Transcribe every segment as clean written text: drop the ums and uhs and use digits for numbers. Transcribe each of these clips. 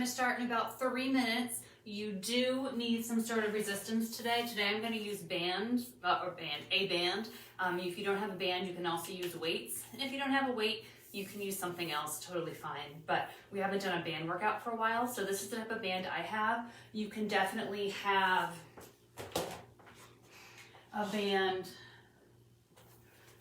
gonna start in about 3 minutes. You do need some sort of resistance today. Today I'm gonna use a band. If you don't have a band, you can also use weights. And if you don't have a weight, you can use something else, totally fine. But we haven't done a band workout for a while, so this is the type of band I have. You can definitely have a band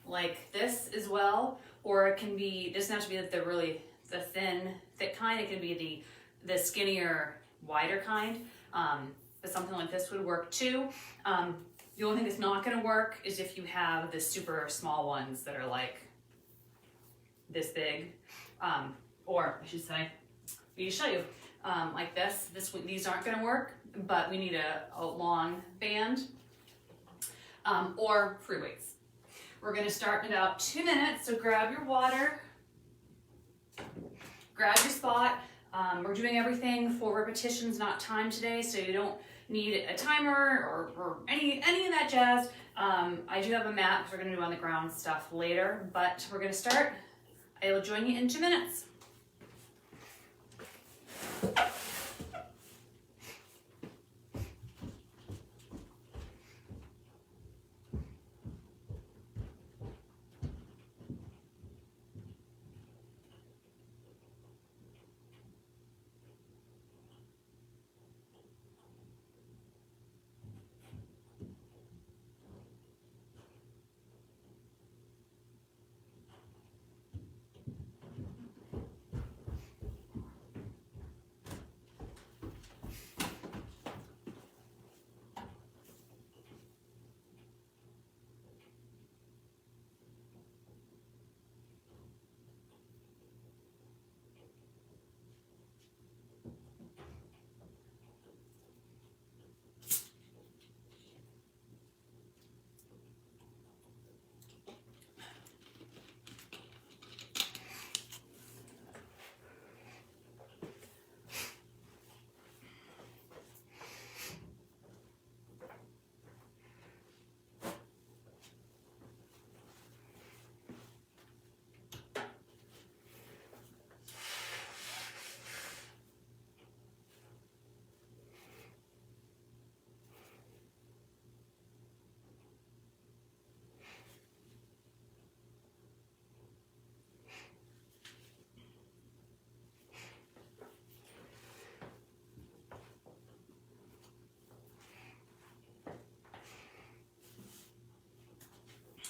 like this as well, or it can be, it doesn't have to be the thin, thick kind. It can be the skinnier, wider kind. But something like this would work too. The only thing that's not going to work is if you have the super small ones that are like this big, or I should say, I need to show you, like this. These aren't going to work, but we need a long band, or free weights. We're going to start in about 2 minutes, so grab your water, grab your spot. We're doing everything for repetitions, not time today, so you don't need a timer or any of that jazz. I do have a mat because we're going to do on the ground stuff later, but we're going to start. I will join you in 2 minutes.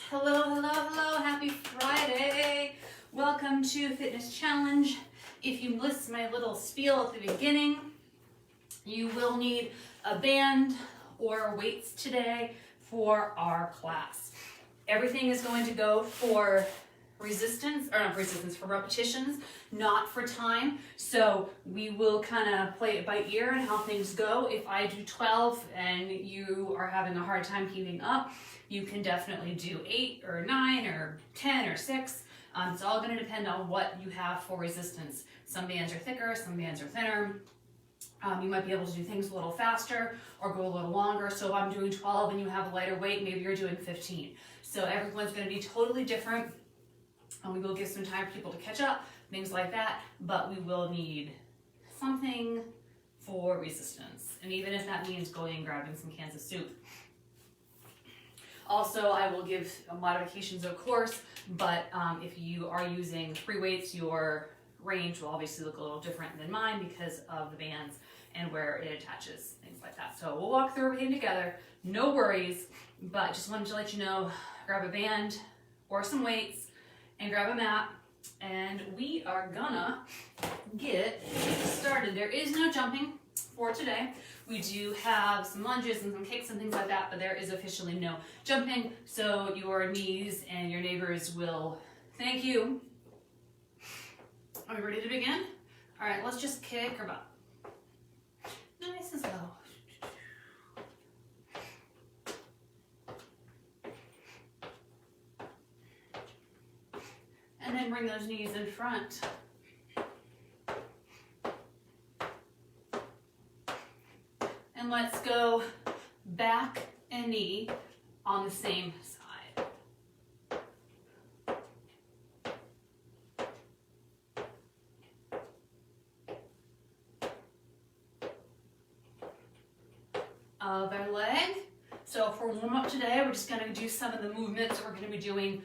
Hello, happy Friday. Welcome to Fitness Challenge. If you missed my little spiel at the beginning, you will need a band or weights today for our class. Everything is going to go for for repetitions, not for time. So we will kind of play it by ear and how things go. If I do 12 and you are having a hard time keeping up, you can definitely do 8 or 9 or 10 or 6. It's all going to depend on what you have for resistance. Some bands are thicker, some bands are thinner. You might be able to do things a little faster or go a little longer. So if I'm doing 12 and you have a lighter weight, maybe you're doing 15. So everyone's going to be totally different. And we will give some time for people to catch up, things like that. But we will need something for resistance. And even if that means going and grabbing some cans of soup. Also, I will give modifications, of course, but if you are using free weights, your range will obviously look a little different than mine because of the bands and where it attaches, things like that. So we'll walk through everything together, no worries, but just wanted to let you know, grab a band or some weights and grab a mat, and we are gonna get started. There is no jumping for today. We do have some lunges and some kicks and things like that, but there is officially no jumping, so your knees and your neighbors will thank you. Are we ready to begin? All right, let's just kick or about nice and slow. And then bring those knees in front. And let's go back and knee on the same side. of our leg. So for warm up today, we're just going to do some of the movements that we're going to be doing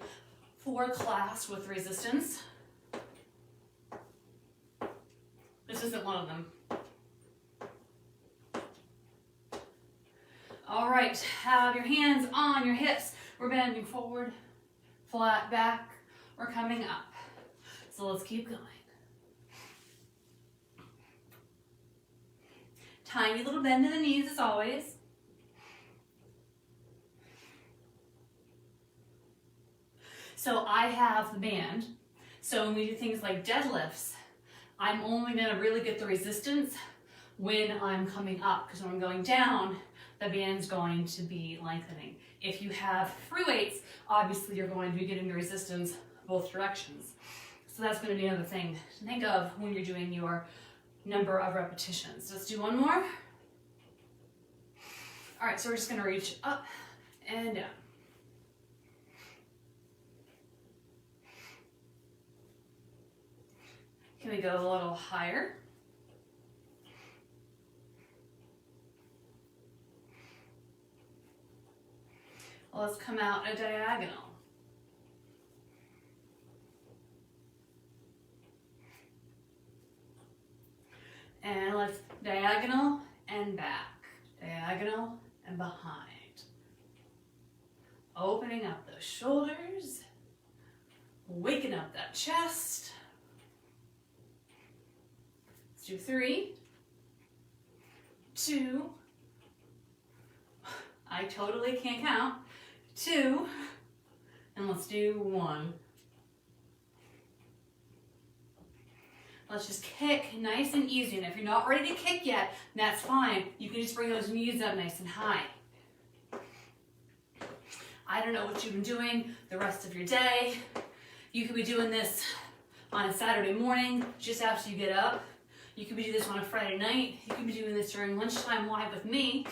for class with resistance. This isn't one of them. All right, have your hands on your hips. We're bending forward, flat back, we're coming up. So let's keep going. Tiny little bend in the knees as always. So I have the band. So when we do things like deadlifts, I'm only gonna really get the resistance when I'm coming up, because when I'm going down, the band's going to be lengthening. If you have free weights, obviously you're going to be getting the resistance both directions. So that's going to be another thing to think of when you're doing your number of repetitions. Let's do one more. All right, so we're just going to reach up and down. Can we go a little higher? Let's come out a diagonal. And let's diagonal and back, diagonal and behind. Opening up those shoulders, waking up that chest. Let's do 3, 2, I totally can't count. 2, and let's do 1. Let's just kick nice and easy. And if you're not ready to kick yet, that's fine. You can just bring those knees up nice and high. I don't know what you've been doing the rest of your day. You could be doing this on a Saturday morning, just after you get up. You could be doing this on a Friday night. You could be doing this during lunchtime live with me.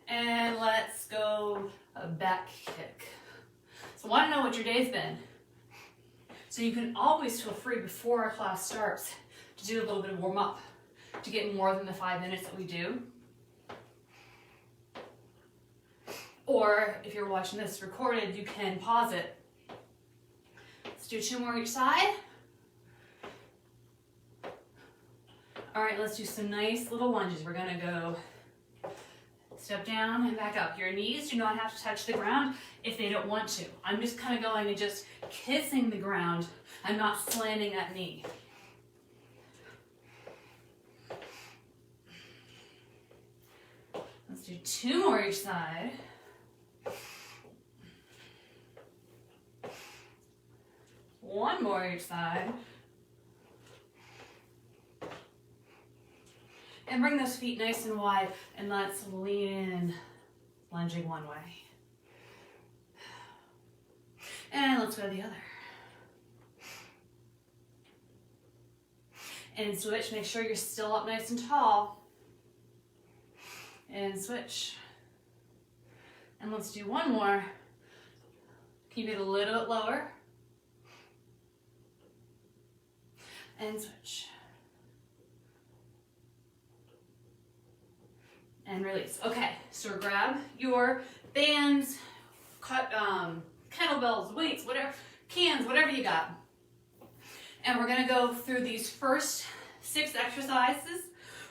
And let's go a back kick. So I want to know what your day's been. So you can always feel free before our class starts to do a little bit of warm up to get more than the 5 minutes that we do. Or if you're watching this recorded, you can pause it. Let's do 2 more each side. All right, let's do some nice little lunges. We're gonna go step down and back up. Your knees do not have to touch the ground if they don't want to. I'm just kind of going and just kissing the ground. I'm not slanting that knee. Let's do 2 more each side. One more each side. And bring those feet nice and wide, and let's lean in, lunging one way. And let's go to the other. And switch, make sure you're still up nice and tall. And switch. And let's do one more. Keep it a little bit lower. And switch. And release. Okay, so grab your bands, kettlebells, weights, whatever, cans, whatever you got. And we're gonna go through these first 6 exercises.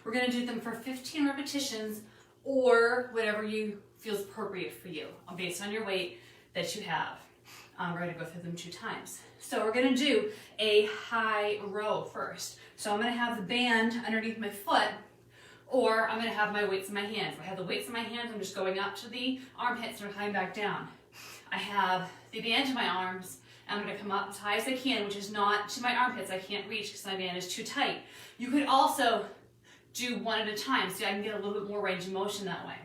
We're gonna do them for 15 repetitions or whatever you feels appropriate for you based on your weight that you have. We're gonna go through them 2 times. So we're gonna do a high row first. So I'm gonna have the band underneath my foot, or I'm gonna have my weights in my hands. If I have the weights in my hands, I'm just going up to the armpits and I'm coming back down. I have the band to my arms, and I'm gonna come up as high as I can, which is not to my armpits. I can't reach because my band is too tight. You could also do 1 at a time, so I can get a little bit more range of motion that way.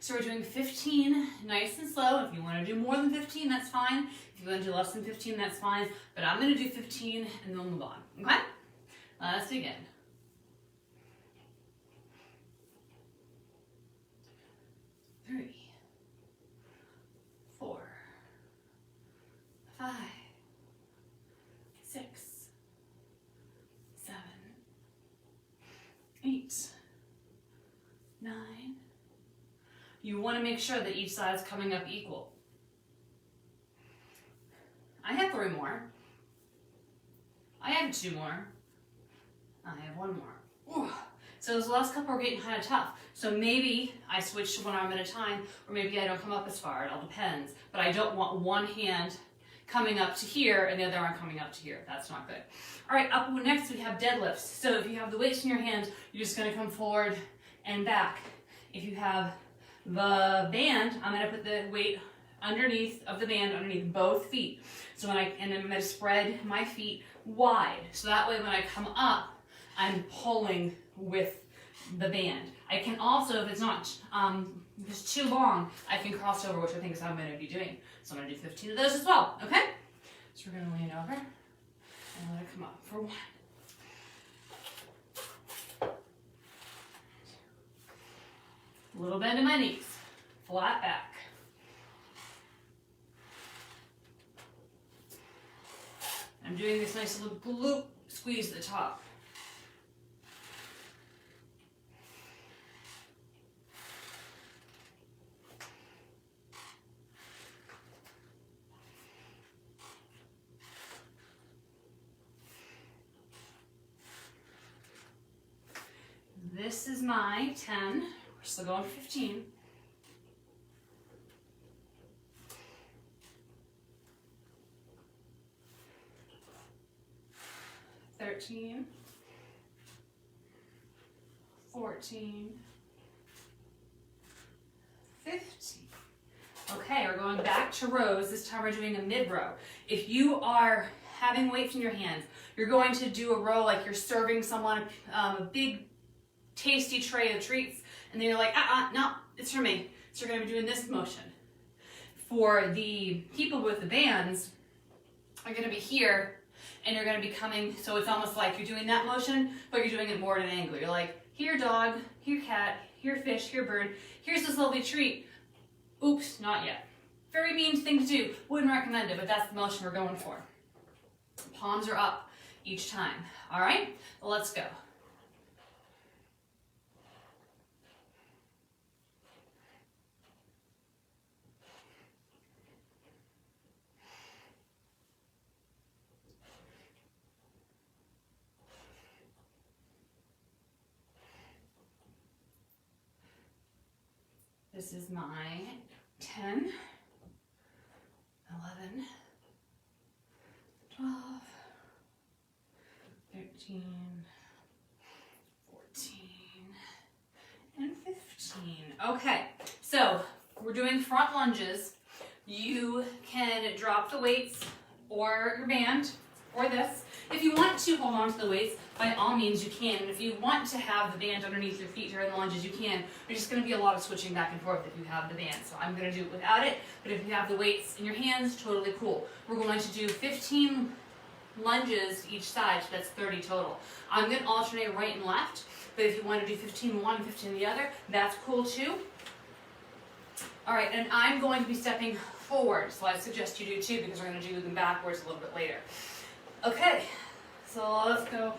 So we're doing 15, nice and slow. If you wanna do more than 15, that's fine. If you wanna do less than 15, that's fine. But I'm gonna do 15 and then we'll move on, okay? Let's begin. 3, 4, 5, 6, 7, 8, You want to make sure that each side is coming up equal. I have 3 more. I have 2 more. I have 1 more. Ooh. So those last couple are getting kind of tough. So maybe I switch to one arm at a time, or maybe I don't come up as far. It all depends. But I don't want one hand coming up to here and the other arm coming up to here. That's not good. All right, up next we have deadlifts. So if you have the weights in your hands, you're just going to come forward and back. If you have the band, I'm going to put the weight underneath of the band, underneath both feet. So I'm going to spread my feet wide. So that way when I come up, I'm pulling with the band. I can also, if it's not if it's too long, I can cross over, which I think is how I'm going to be doing. So I'm going to do 15 of those as well, okay? So we're going to lean over and let it come up for 1. A little bend in my knees, flat back. I'm doing this nice little glute squeeze at the top. This is my 10. We're still going 15. 13, 14, 15. Okay, we're going back to rows. This time we're doing a mid row. If you are having weights in your hands, you're going to do a row like you're serving someone a big tasty tray of treats, and then you're like, no, it's for me. So you're going to be doing this motion. For the people with the bands, are going to be here, and you're going to be coming, so it's almost like you're doing that motion, but you're doing it more at an angle. You're like, here dog, here cat, here fish, here bird, here's this lovely treat. Oops, not yet. Very mean thing to do. Wouldn't recommend it, but that's the motion we're going for. Palms are up each time. All right, well, let's go. This is my 10, 11, 12, 13, 14, and 15. Okay, so we're doing front lunges. You can drop the weights or your band or this. If you want to hold on to the weights, by all means you can. And if you want to have the band underneath your feet during the lunges, you can. There's just going to be a lot of switching back and forth if you have the band. So I'm going to do it without it. But if you have the weights in your hands, totally cool. We're going to do 15 lunges each side, so that's 30 total. I'm going to alternate right and left. But if you want to do 15 one and 15 the other, that's cool too. All right, and I'm going to be stepping forward. So I suggest you do too, because we're going to do them backwards a little bit later. Okay, so let's go.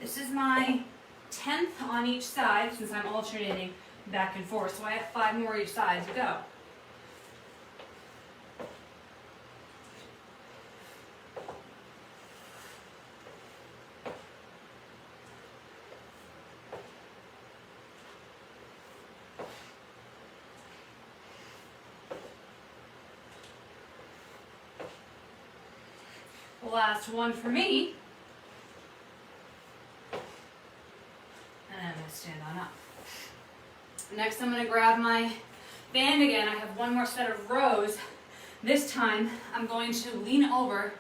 This is my 10th on each side, since I'm alternating back and forth. So I have 5 more each side to go. The last one for me. And I'm going to stand on up. Next, I'm going to grab my band again. I have one more set of rows. This time, I'm going to lean over.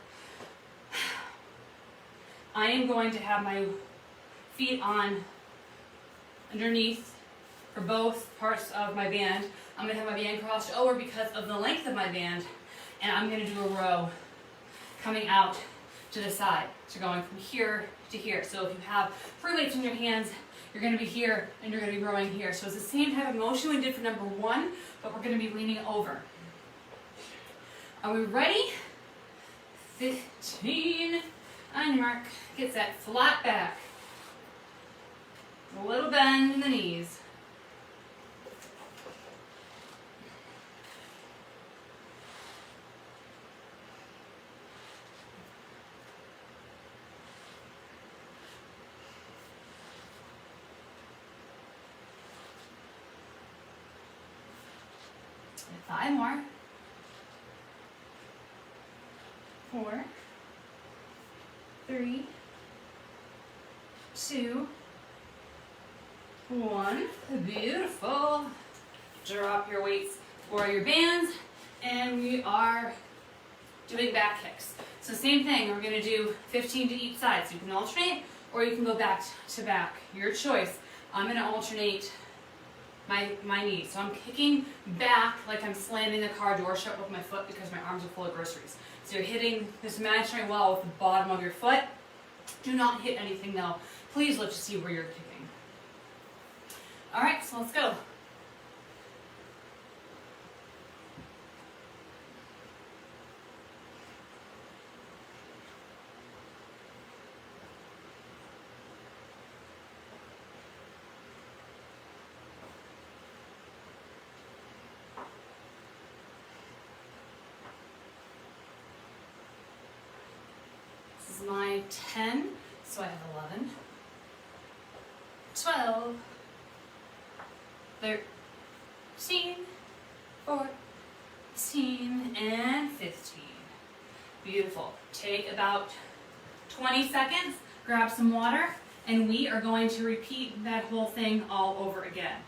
I am going to have my feet on underneath for both parts of my band. I'm going to have my band crossed over because of the length of my band, and I'm going to do a row coming out to the side. So going from here to here. So if you have free weights in your hands, you're going to be here and you're going to be rowing here. So it's the same type of motion we did for number 1, but we're going to be leaning over. Are we ready? 15. On your mark. Get that flat back. A little bend in the knees. And 5 more. 4, 3, 2, 1. Beautiful. Drop your weights or your bands, and we are doing back kicks. So same thing, we're going to do 15 to each side. So you can alternate, or you can go back to back. Your choice. I'm going to alternate my knees. So I'm kicking back like I'm slamming the car door shut with my foot because my arms are full of groceries. So you're hitting this imaginary wall with the bottom of your foot. Do not hit anything though. Please look to see where you're kicking. All right, so let's go. This is my 10, so I have 11, 12, 13, 14, and 15. Beautiful. Take about 20 seconds, grab some water, and we are going to repeat that whole thing all over again.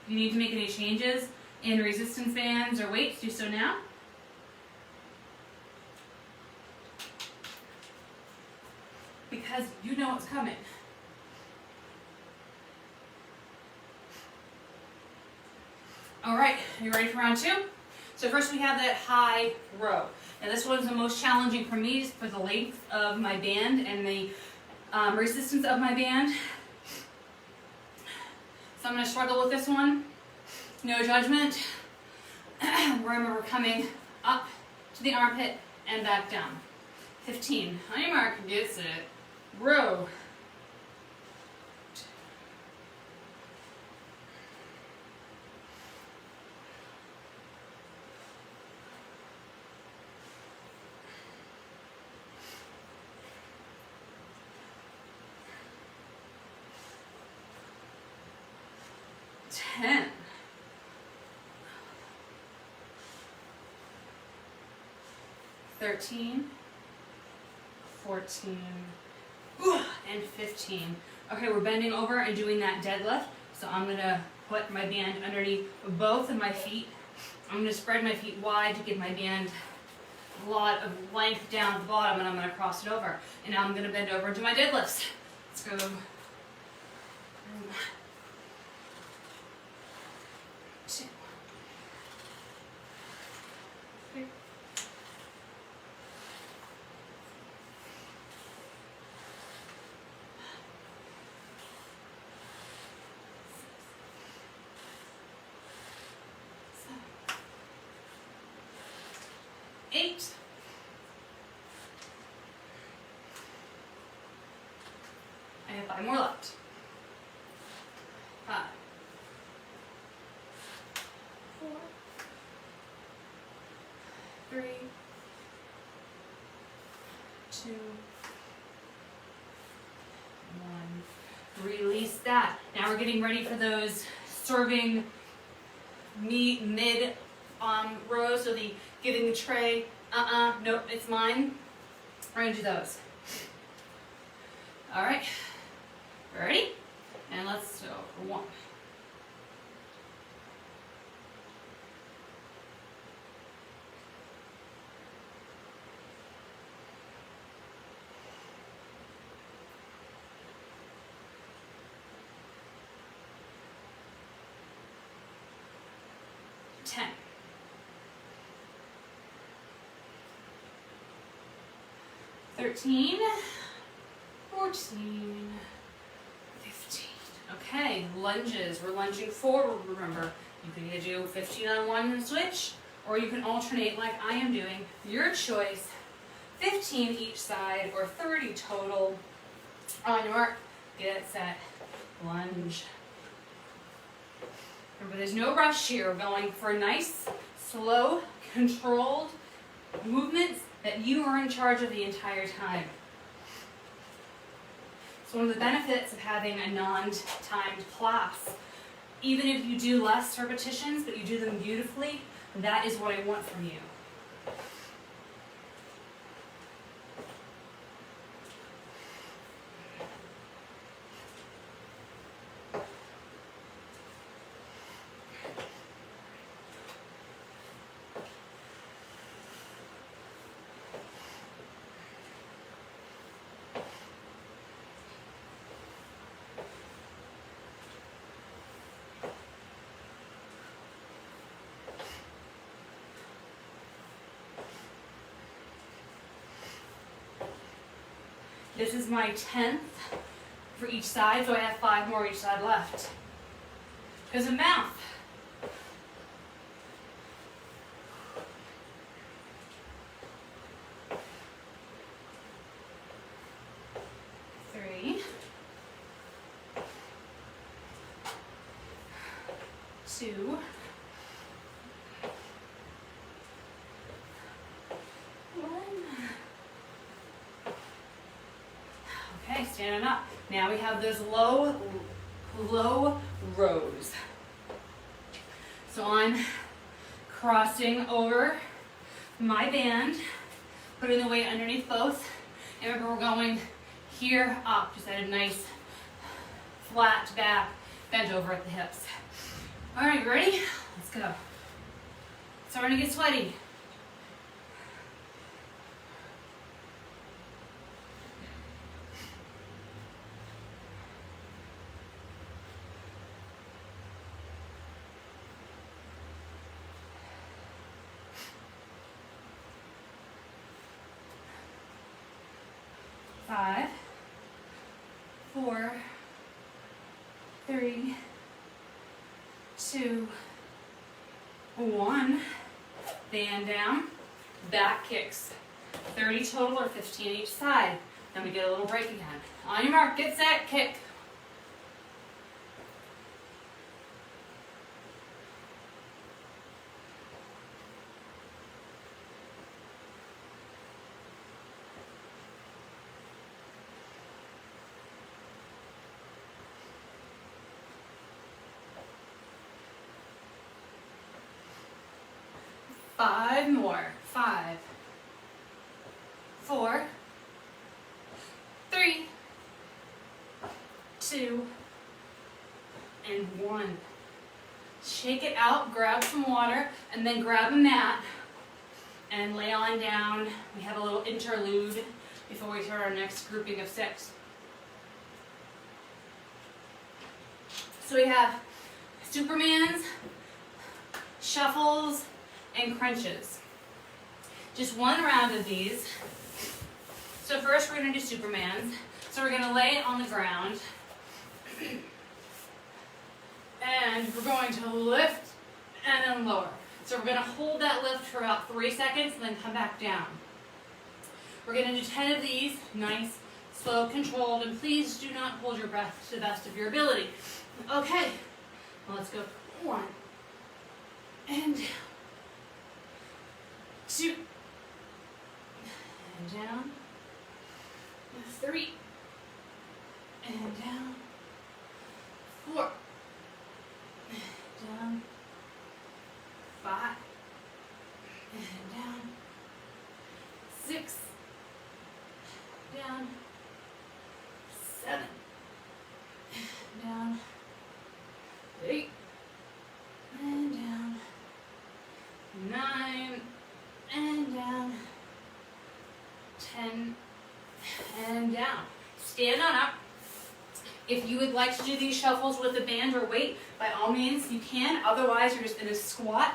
If you need to make any changes in resistance bands or weights, do so now. Because you know what's coming. All right, are you ready for round 2? So first we have that high row. Now this one's the most challenging for me for the length of my band and the resistance of my band. So I'm going to struggle with this one. No judgment. Remember, we're coming up to the armpit and back down. 15. On your mark, get set. Row. 10. 13, 14, and 15. Okay, we're bending over and doing that deadlift. So I'm gonna put my band underneath both of my feet. I'm gonna spread my feet wide to give my band a lot of length down at the bottom, and I'm gonna cross it over. And now I'm gonna bend over and do my deadlifts. Let's go. 2, 3, 8. I have 5 more left. 5, 4, 3, 2, 1. Release that. Now we're getting ready for those serving mid rows, so the giving the tray, nope, it's mine. We're gonna do those. All right, ready? And let's go for 1. 10. 13, 14, 15. Okay, lunges. We're lunging forward, remember. You can either do 15 on one and switch, or you can alternate like I am doing. Your choice. 15 each side, or 30 total. On your mark, get set, lunge. Remember, there's no rush here. We're going for nice, slow, controlled movements that you are in charge of the entire time. So one of the benefits of having a non-timed class, even if you do less repetitions, but you do them beautifully, that is what I want from you. This is my 10th for each side, so I have 5 more each side left. Because of math. Three, 2, 1. Okay, standing up. Now we have those low rows. So I'm crossing over my band, putting the weight underneath both. And remember, we're going here up, just at a nice flat back, bent over at the hips. All right, ready? Let's go. Starting to get sweaty. Five, 4, 3, 2, 1. Band down, back kicks. 30 total or 15 each side. Then we get a little break again. On your mark, get set, kick. Five more. 5, 4, 3, 2, and 1. Shake it out, grab some water, and then grab a mat and lay on down. We have a little interlude before we start our next grouping of 6. So we have Supermans, shuffles, and crunches. Just one round of these. So first we're going to do Supermans. So we're going to lay on the ground. And we're going to lift and then lower. So we're going to hold that lift for about 3 seconds and then come back down. We're going to do 10 of these, nice, slow, controlled, and please do not hold your breath to the best of your ability. Okay, well, let's go. 1, and 2, and down, 3, and down, 4, and down, 5, and down, 6, down, stand on up. If you would like to do these shuffles with a band or weight, by all means you can. Otherwise, you're just in a squat.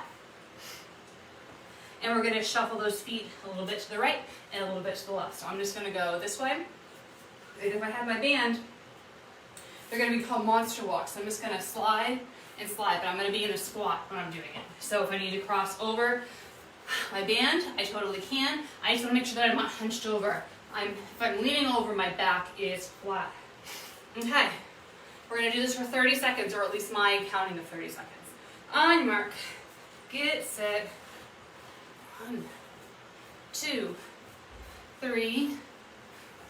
And we're going to shuffle those feet a little bit to the right and a little bit to the left. So I'm just going to go this way. And if I have my band, they're going to be called monster walks. So I'm just going to slide and slide, but I'm going to be in a squat when I'm doing it. So if I need to cross over my band, I totally can. I just want to make sure that I'm not hunched over. If I'm leaning over, my back is flat. Okay, we're going to do this for 30 seconds, or at least my counting of 30 seconds. On your mark, get set. 1, 2, 3,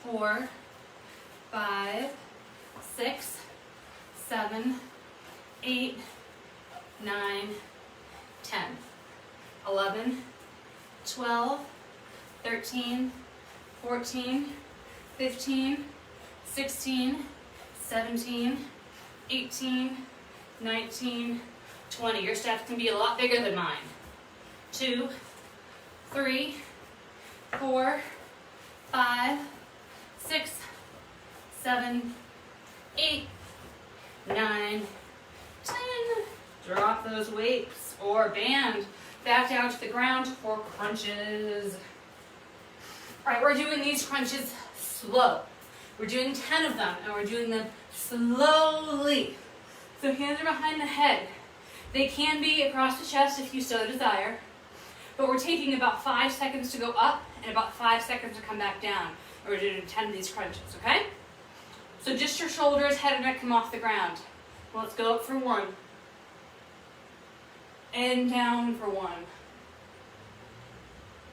4, 5, 6, 7, 8, 9, 10, 11, 12, 13, 14, 15, 16, 17, 18, 19, 20. Your steps can be a lot bigger than mine. 2, 3, 4, 5, 6, 7, 8, 9, 10. Drop those weights or band back down to the ground for crunches. All right, we're doing these crunches slow. We're doing 10 of them, and we're doing them slowly. So hands are behind the head. They can be across the chest if you so desire, but we're taking about 5 seconds to go up and about 5 seconds to come back down. And we're doing 10 of these crunches, okay? So just your shoulders, head and neck come off the ground. Let's go up for 1. And down for 1.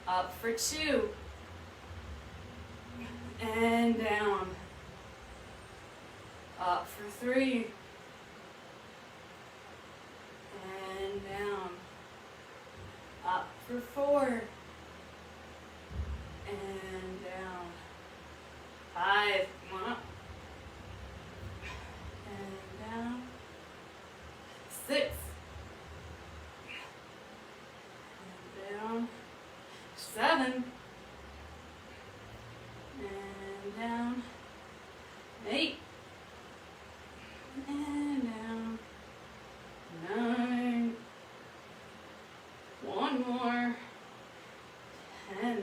Up for 2. And down. Up for 3. And down. Up for 4. And down. 5. Come on up. And down. 6. And down. 7. And down. 8. And down. 9. 1 more. 10.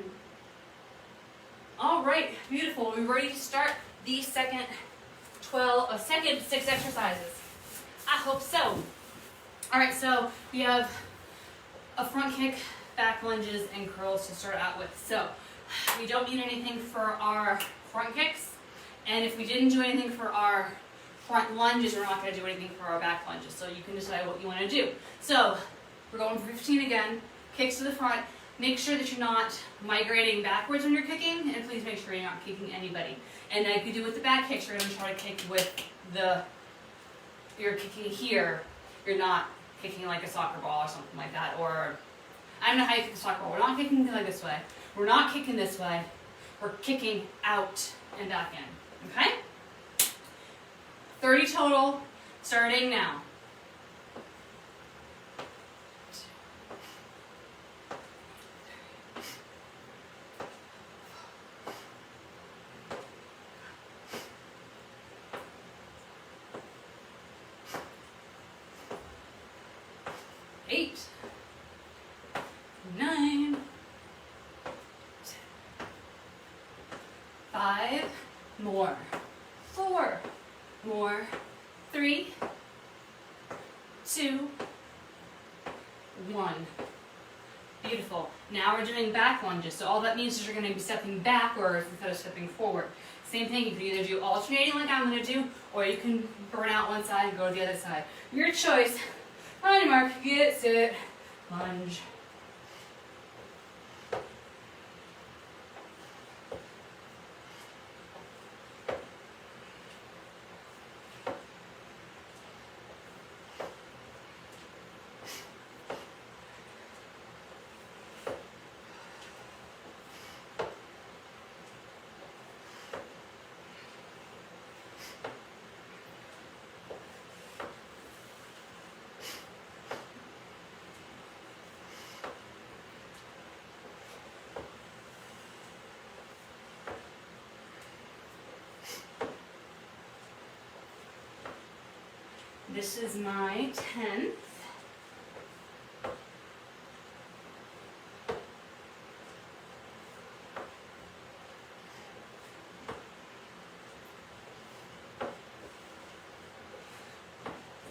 All right, beautiful. We're ready to start the second 6 exercises. I hope so. All right, so we have a front kick, back lunges, and curls to start out with. So we don't need anything for our front kicks, and if we didn't do anything for our front lunges, we're not going to do anything for our back lunges. So you can decide what you want to do. So we're going for 15 again. Kicks to the front. Make sure that you're not migrating backwards when you're kicking, and please make sure you're not kicking anybody. And like you do with the back kicks, you're going to try to kick with you're kicking here. You're not kicking like a soccer ball or something like that. Or, I don't know how you kick a soccer ball. We're not kicking like this way. We're not kicking this way. We're kicking out and back in. Okay? 30 total, starting now. 8, 9, 5 more, 4 more, 3, 2, 1. Beautiful. Now we're doing back lunges. So all that means is you're going to be stepping backwards instead of stepping forward. Same thing, you can either do alternating like I'm going to do, or you can burn out one side and go to the other side. Your choice. On your mark, get set, lunge. This is my 10th.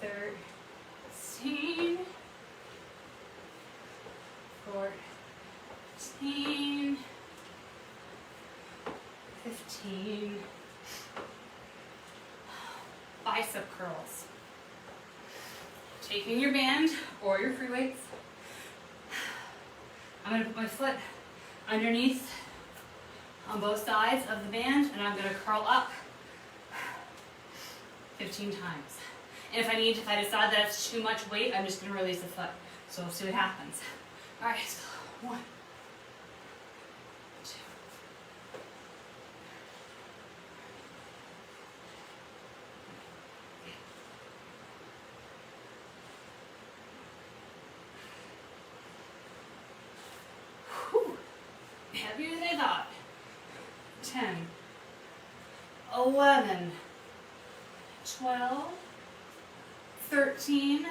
Thirteen, 14, 15. Bicep curls. Taking your band or your free weights. I'm going to put my foot underneath on both sides of the band, and I'm going to curl up 15 times. And if I decide that it's too much weight, I'm just going to release the foot. So we'll see what happens. All right, so 1, 2. Whew. Heavier than I thought. 10, 11, 12, 13,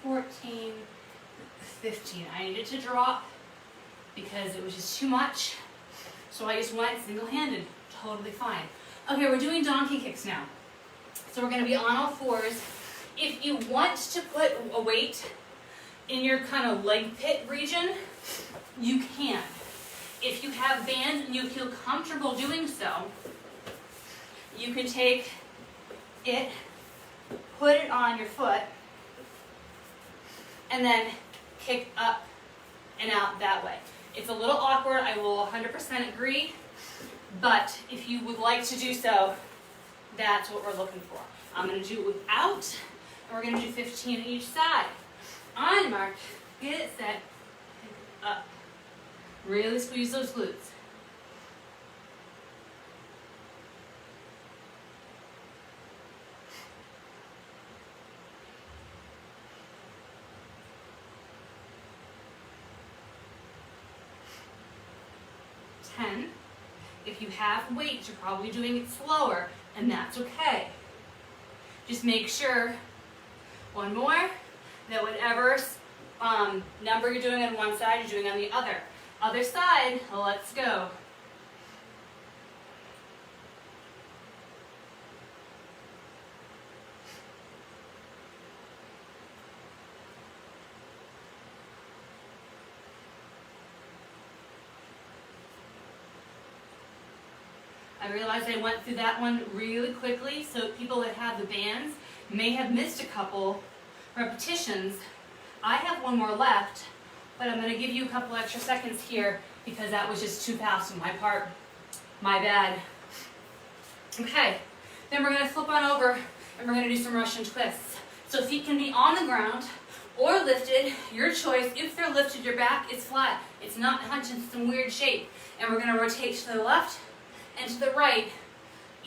14, 15. I needed to drop because it was just too much. So I just went single-handed. Totally fine. Okay, we're doing donkey kicks now. So we're going to be on all fours. If you want to put a weight in your kind of leg pit region, you can. If you have bands and you feel comfortable doing so, you can take it, put it on your foot, and then kick up and out that way. It's a little awkward, I will 100% agree, but if you would like to do so, that's what we're looking for. I'm going to do it without, and we're going to do 15 on each side. On your mark, get it set, pick up. Really squeeze those glutes. If you have weight, you're probably doing it slower, and that's okay. Just make sure, one more, that whatever number you're doing on one side, you're doing on the other. Other side, let's go. I realized I went through that one really quickly, so people that have the bands may have missed a couple repetitions. I have one more left, but I'm going to give you a couple extra seconds here because that was just too fast on my part. My bad. Okay, then we're going to flip on over and we're going to do some Russian twists. So feet can be on the ground or lifted, your choice. If they're lifted, your back is flat. It's not hunched in some weird shape. And we're going to rotate to the left and to the right.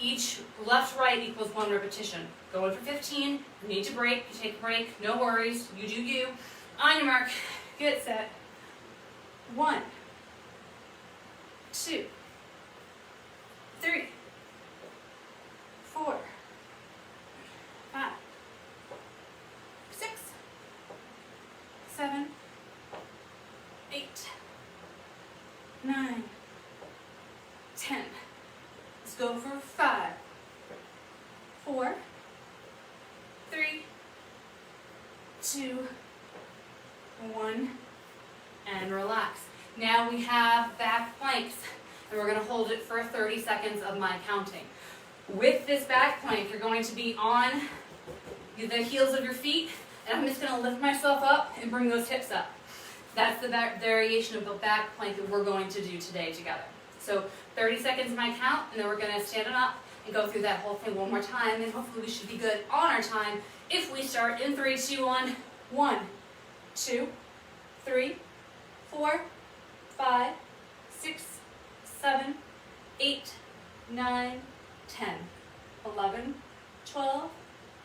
Each left-right equals 1 repetition. Going for 15, you need to break, you take a break, no worries, you do you. On your mark, get set. 1, 2, 3, 4, 5, 6, 7, 8, 9, 10. Let's go for 5, 4, 3, 2, 1, and relax. Now we have back planks, and we're going to hold it for 30 seconds of my counting. With this back plank, you're going to be on the heels of your feet, and I'm just going to lift myself up and bring those hips up. That's the variation of the back plank that we're going to do today together. So 30 seconds of my count, and then we're going to stand it up and go through that whole thing one more time, and hopefully we should be good on our time if we start in 3, 2, 1. 1, 2, 3, 4, 5, 6, 7, 8, 9, 10, 11, 12,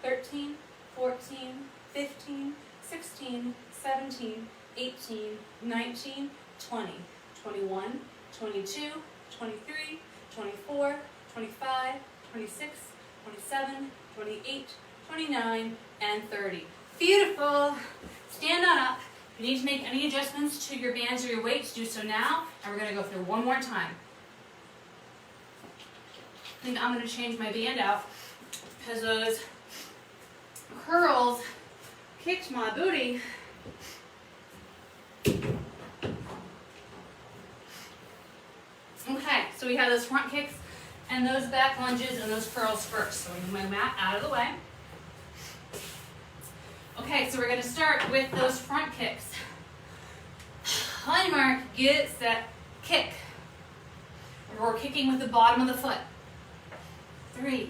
13, 14, 15, 16, 17, 18, 19, 20, 21, 22, 23, 24, 25, 26, 27, 28, 29, and 30. Beautiful. Stand on up. If you need to make any adjustments to your bands or your weights, do so now. And we're going to go through one more time. I think I'm going to change my band out because those curls kicked my booty. Okay, so we have those front kicks and those back lunges and those curls first. So I'm going to move my mat out of the way. Okay, so we're going to start with those front kicks. On your mark, get set, kick. We're kicking with the bottom of the foot. 3,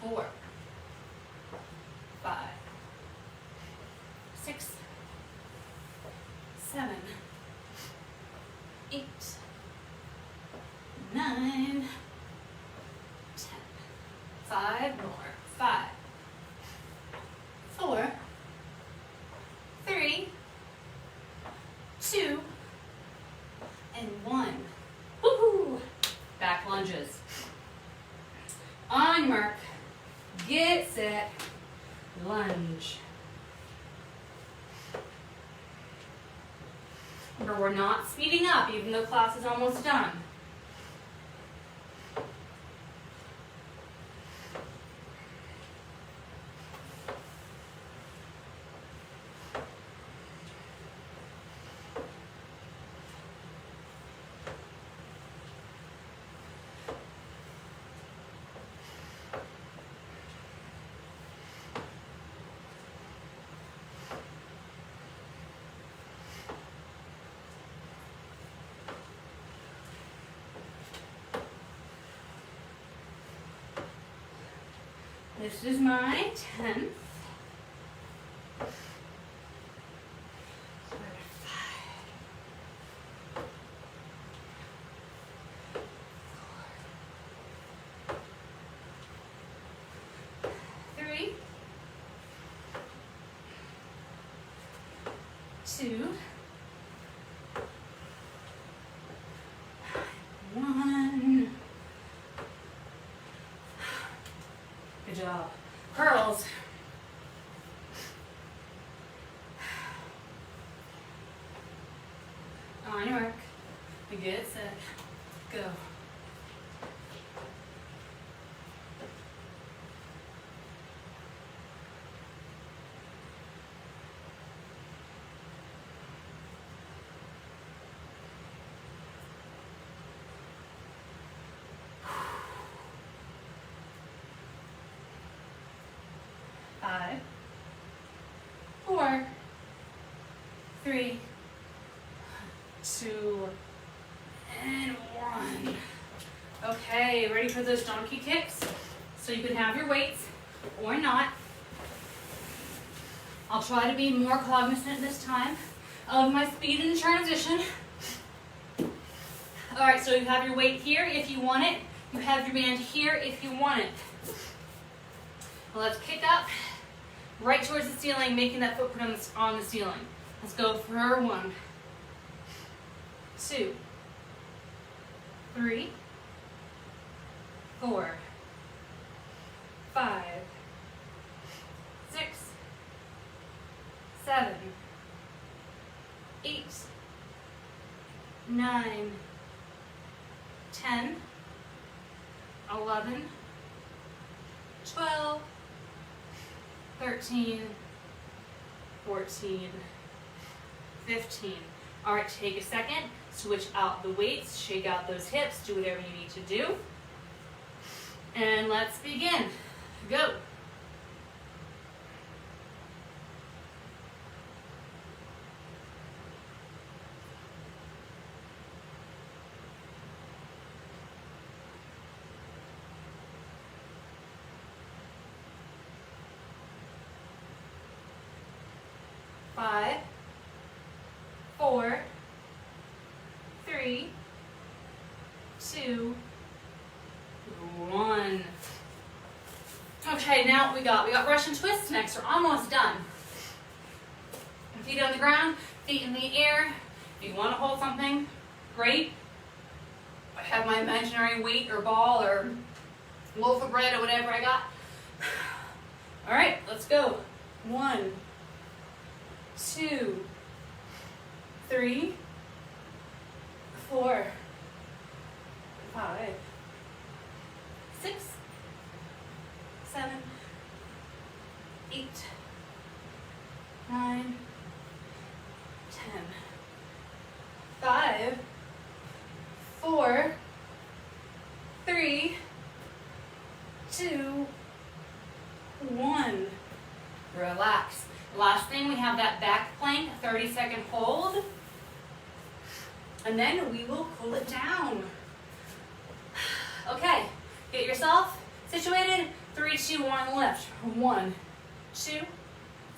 4, 5, 6, 7, 8, 9, 10. 5 more. 5, 4, 3, 2, and 1. Woohoo! Back lunges. On your mark, get set, lunge. Remember, we're not speeding up even though class is almost done. This is my 10th. 3, 2, 1. Good job. Curls. On your mark. Get set. Go. 5, 4, 3, 2, and 1. Okay, ready for those donkey kicks? So you can have your weights or not. I'll try to be more cognizant this time of my speed and transition. All right, so you have your weight here if you want it. You have your band here if you want it. Well, let's kick up right towards the ceiling, making that footprint on the ceiling. Let's go for 1, 2, 3, 4, 5, 6, 7, 8, 9, 10, 11, 12, 13, 14, 15. All right, take a second, switch out the weights, shake out those hips, do whatever you need to do. And let's begin. Go. Five, 4, 3, 2, 1. Okay, now what we got Russian twists next. We're almost done. Feet on the ground, feet in the air. If you want to hold something, great. I have my imaginary weight or ball or loaf of bread or whatever I got. All right, let's go. 1, 2, 3, 4, 5, 6, 7, 8, 9, 10. 5, 4, 3, 2, 1. Relax. Last thing, we have that back plank, 30-second hold. And then we will cool it down. Okay, get yourself situated. 3, 2, 1, lift. 1, 2,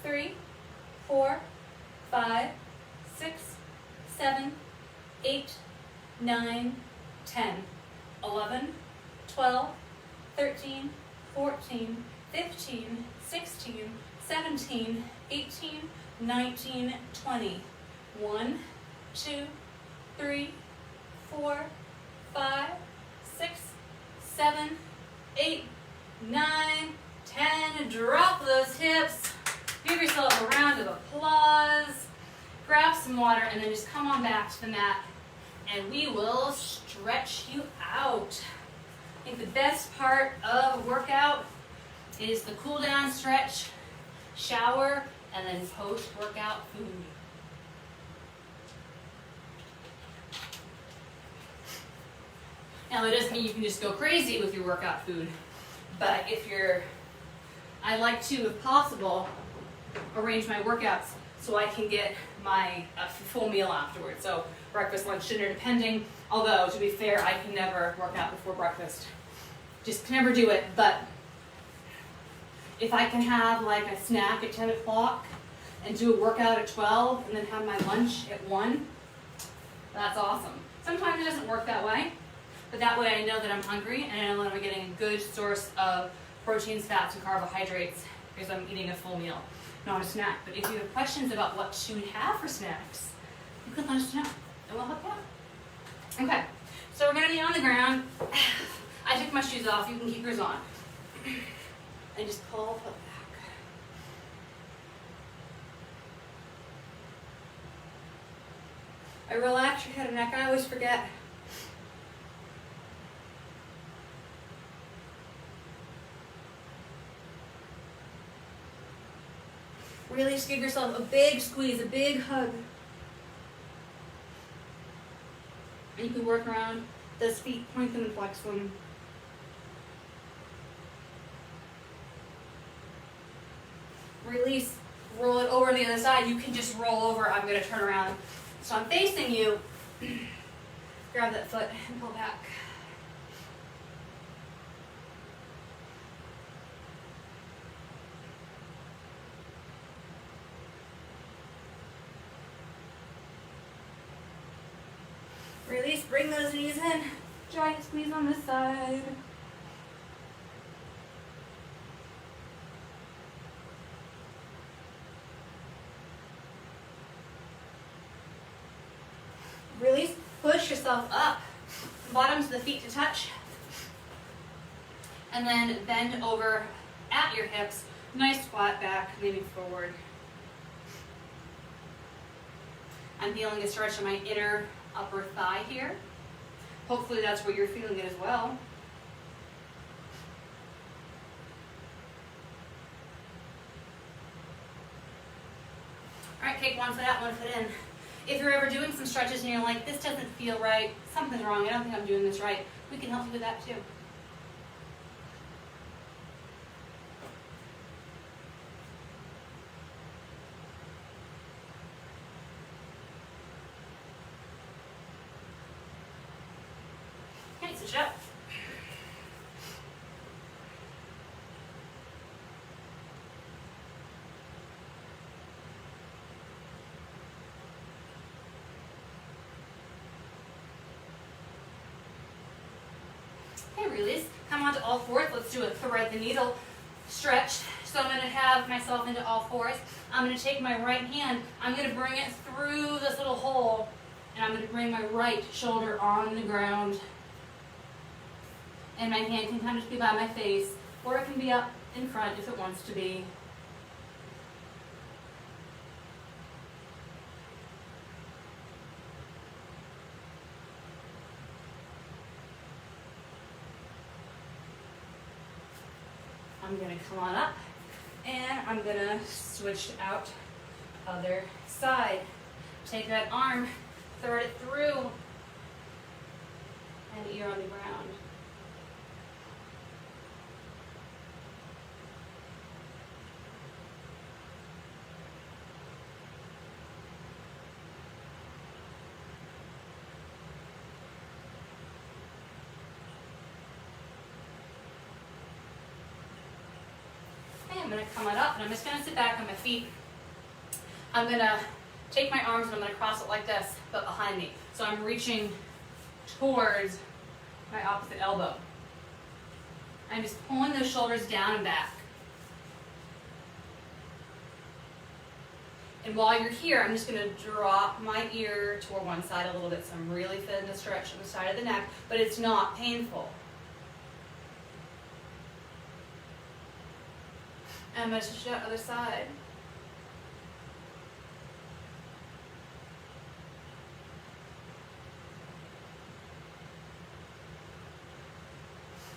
3, 4, 5, 6, 7, 8, 9, 10, 11, 12, 13, 14, 15, 16, 17, 18, 19, 20. 1, 2, 3, 4, 5, 6, 7, 8, 9, 10. Drop those hips. Give yourself a round of applause. Grab some water and then just come on back to the mat and we will stretch you out. I think the best part of a workout is the cool down stretch, shower, and then post-workout food. Now, it doesn't mean you can just go crazy with your workout food, but I like to, if possible, arrange my workouts so I can get my full meal afterwards. So breakfast, lunch, dinner, depending. Although, to be fair, I can never work out before breakfast. Just can never do it, but if I can have like a snack at 10 o'clock and do a workout at 12 and then have my lunch at 1, that's awesome. Sometimes it doesn't work that way, but that way I know that I'm hungry and I know that I'm getting a good source of proteins, fats, and carbohydrates because I'm eating a full meal, not a snack. But if you have questions about what to have for snacks, you can let us know and we'll help you out. Okay, so we're gonna be on the ground. I took my shoes off, you can keep yours on. And just pull foot back. I relax your head and neck, I always forget. Really just give yourself a big squeeze, a big hug. And you can work around those feet, point them and flex them. Release, roll it over to the other side. You can just roll over. I'm going to turn around. So I'm facing you. Grab that foot and pull back. Release, bring those knees in. Giant squeeze on this side. Release, push yourself up. Bottoms of the feet to touch. And then bend over at your hips. Nice flat back, leaning forward. I'm feeling a stretch in my inner upper thigh here. Hopefully that's where you're feeling it as well. All right, take one foot out, one foot in. If you're ever doing some stretches and you're like, this doesn't feel right, something's wrong, I don't think I'm doing this right, we can help you with that too. Okay, switch it up. Okay, release. Come onto all fours. Let's do a thread the needle stretch. So I'm going to have myself into all fours. I'm going to take my right hand. I'm going to bring it through this little hole. And I'm going to bring my right shoulder on the ground. And my hand can kind of just be by my face. Or it can be up in front if it wants to be. I'm gonna come on up and I'm gonna switch out other side. Take that arm, thread it through, and ear on the ground. I'm going to come on up and I'm just going to sit back on my feet. I'm going to take my arms and I'm going to cross it like this, but behind me. So I'm reaching towards my opposite elbow. I'm just pulling those shoulders down and back. And while you're here, I'm just going to drop my ear toward one side a little bit. So I'm really feeling the stretch on the side of the neck, but it's not painful. And I'm going to switch to the other side.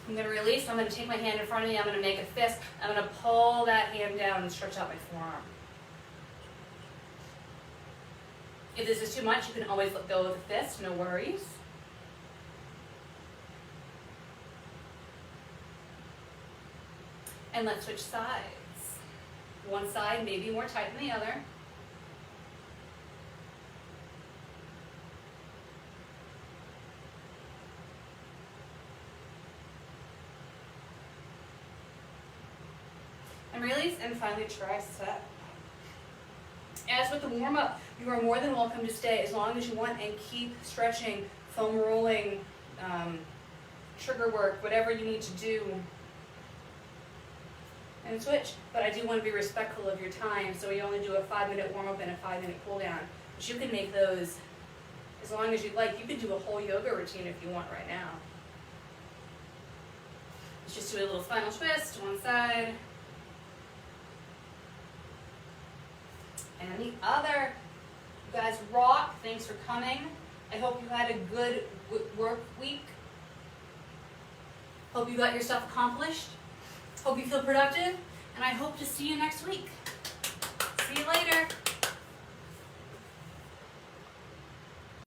I'm going to release. I'm going to take my hand in front of me. I'm going to make a fist. I'm going to pull that hand down and stretch out my forearm. If this is too much, you can always let go of the fist. No worries. And let's switch sides. One side may be more tight than the other. And release, and finally tricep. As with the warm-up, you are more than welcome to stay as long as you want and keep stretching, foam rolling, trigger work, whatever you need to do. And switch, but I do want to be respectful of your time, so we only do a 5-minute warm-up and a 5-minute cool-down. But you can make those as long as you'd like. You can do a whole yoga routine if you want right now. Let's just do a little final twist, one side. And the other. You guys rock. Thanks for coming. I hope you had a good work week. Hope you got your stuff accomplished. Hope you feel productive, and I hope to see you next week. See you later.